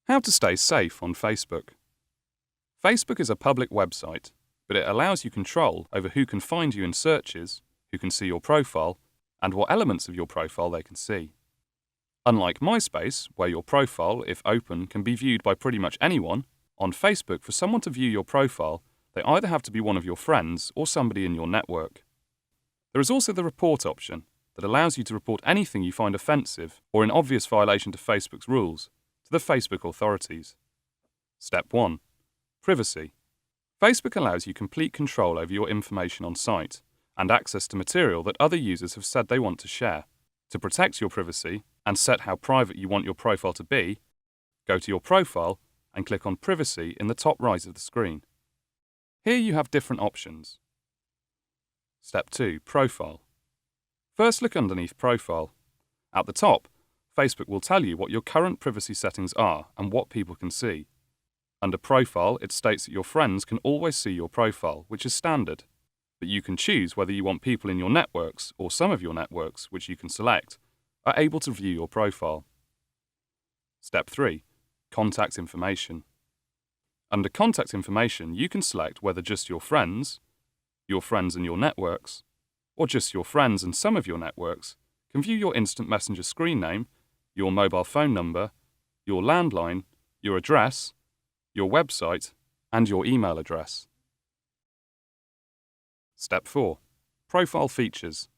How to stay safe on Facebook. Facebook is a public website, but it allows you control over who can find you in searches, who can see your profile, and what elements of your profile they can see. Unlike MySpace, where your profile, if open, can be viewed by pretty much anyone, on Facebook, for someone to view your profile, they either have to be one of your friends or somebody in your network. There is also the report option that allows you to report anything you find offensive or in obvious violation to Facebook's rules to the Facebook authorities. Step 1. Privacy. Facebook allows you complete control over your information on site and access to material that other users have said they want to share. To protect your privacy and set how private you want your profile to be, go to your profile and click on Privacy in the top right of the screen. Here you have different options. Step 2. Profile. First, look underneath Profile. At the top, Facebook will tell you what your current privacy settings are and what people can see. Under Profile, it states that your friends can always see your profile, which is standard, but you can choose whether you want people in your networks or some of your networks, which you can select, are able to view your profile. Step 3. Contact information. Under Contact information, you can select whether just your friends and your networks, or just your friends and some of your networks can view your instant messenger screen name, your mobile phone number, your landline, your address, your website, and your email address. Step 4. Profile features.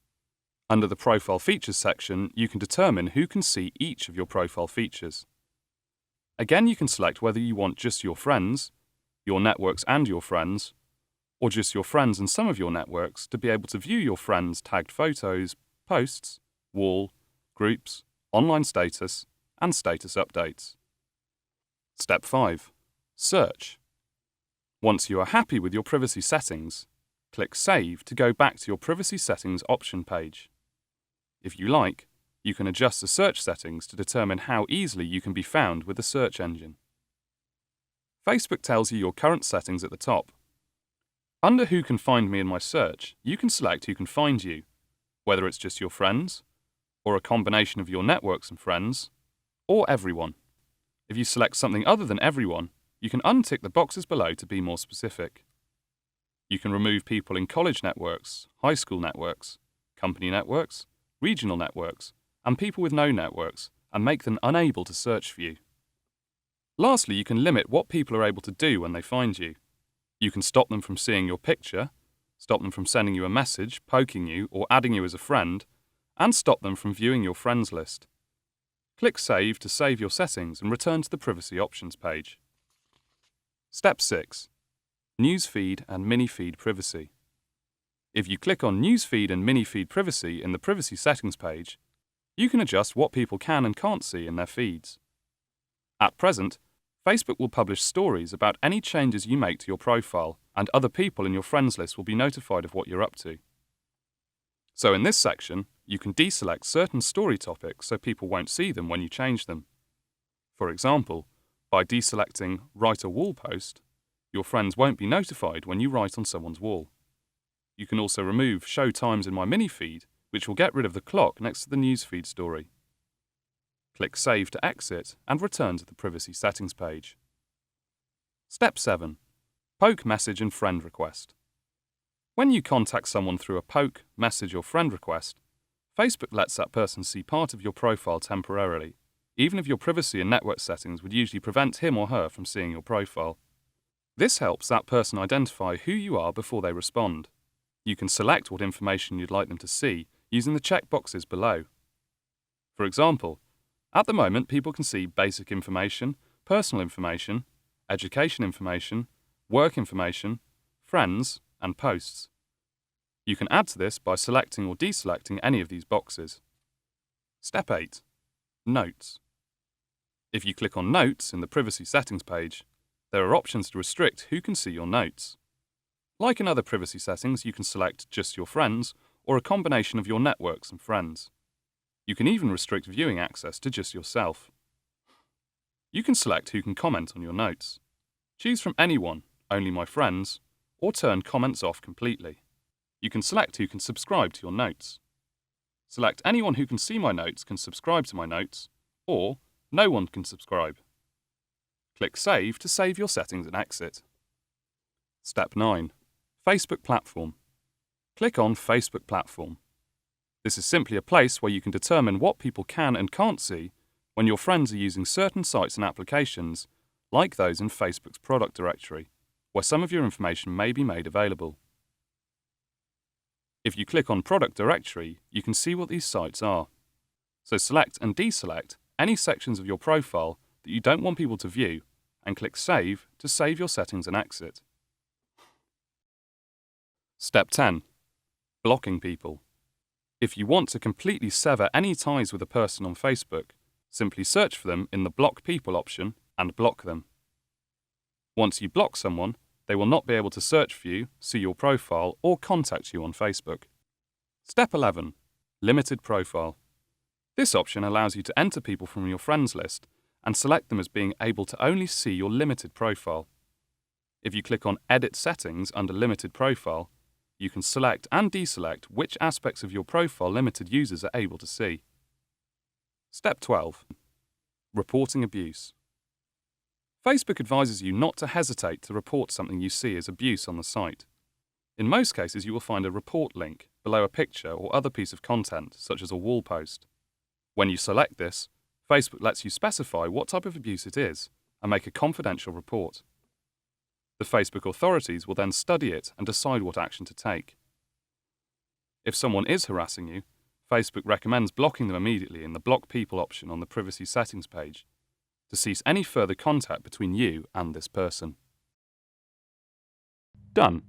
Under the Profile Features section, you can determine who can see each of your profile features. Again, you can select whether you want just your friends, your networks and your friends, or just your friends and some of your networks to be able to view your friends' tagged photos, posts, wall, groups, online status, and status updates. Step 5. Search. Once you are happy with your privacy settings, click Save to go back to your privacy settings option page. If you like, you can adjust the search settings to determine how easily you can be found with the search engine. Facebook tells you your current settings at the top. Under Who Can Find Me in my search, you can select who can find you, whether it's just your friends, or a combination of your networks and friends, or everyone. If you select something other than everyone, you can untick the boxes below to be more specific. You can remove people in college networks, high school networks, company networks, regional networks, and people with no networks, and make them unable to search for you. Lastly, you can limit what people are able to do when they find you. You can stop them from seeing your picture, stop them from sending you a message, poking you, or adding you as a friend, and stop them from viewing your friends list. Click Save to save your settings and return to the Privacy Options page. Step 6. Newsfeed and Mini-feed privacy. If you click on Newsfeed and Mini-feed privacy in the Privacy Settings page, you can adjust what people can and can't see in their feeds. At present, Facebook will publish stories about any changes you make to your profile, and other people in your friends list will be notified of what you're up to. So in this section, you can deselect certain story topics so people won't see them when you change them. For example, by deselecting Write a Wall post, your friends won't be notified when you write on someone's wall. You can also remove Show Times in my mini-feed, which will get rid of the clock next to the newsfeed story. Click Save to exit and return to the Privacy Settings page. Step 7. Poke Message and Friend Request. When you contact someone through a poke, message or friend request, Facebook lets that person see part of your profile temporarily, even if your privacy and network settings would usually prevent him or her from seeing your profile. This helps that person identify who you are before they respond. You can select what information you'd like them to see using the checkboxes below. For example, at the moment people can see basic information, personal information, education information, work information, friends, and posts. You can add to this by selecting or deselecting any of these boxes. Step 8. Notes. If you click on Notes in the Privacy Settings page, there are options to restrict who can see your notes. Like in other privacy settings, you can select just your friends or a combination of your networks and friends. You can even restrict viewing access to just yourself. You can select who can comment on your notes. Choose from anyone, only my friends, or turn comments off completely. You can select who can subscribe to your notes. Select anyone who can see my notes can subscribe to my notes, or no one can subscribe. Click Save to save your settings and exit. Step 9. Facebook Platform. Click on Facebook Platform. This is simply a place where you can determine what people can and can't see when your friends are using certain sites and applications, like those in Facebook's product directory, where some of your information may be made available. If you click on Product Directory, you can see what these sites are. So select and deselect any sections of your profile that you don't want people to view and click Save to save your settings and exit. Step 10. Blocking people. If you want to completely sever any ties with a person on Facebook, simply search for them in the Block People option and block them. Once you block someone, they will not be able to search for you, see your profile, or contact you on Facebook. Step 11. Limited Profile. This option allows you to enter people from your friends list and select them as being able to only see your limited profile. If you click on Edit Settings under Limited Profile, you can select and deselect which aspects of your profile limited users are able to see. Step 12. Reporting abuse. Facebook advises you not to hesitate to report something you see as abuse on the site. In most cases, you will find a report link below a picture or other piece of content, such as a wall post. When you select this, Facebook lets you specify what type of abuse it is and make a confidential report. The Facebook authorities will then study it and decide what action to take. If someone is harassing you, Facebook recommends blocking them immediately in the Block People option on the Privacy Settings page to cease any further contact between you and this person. Done.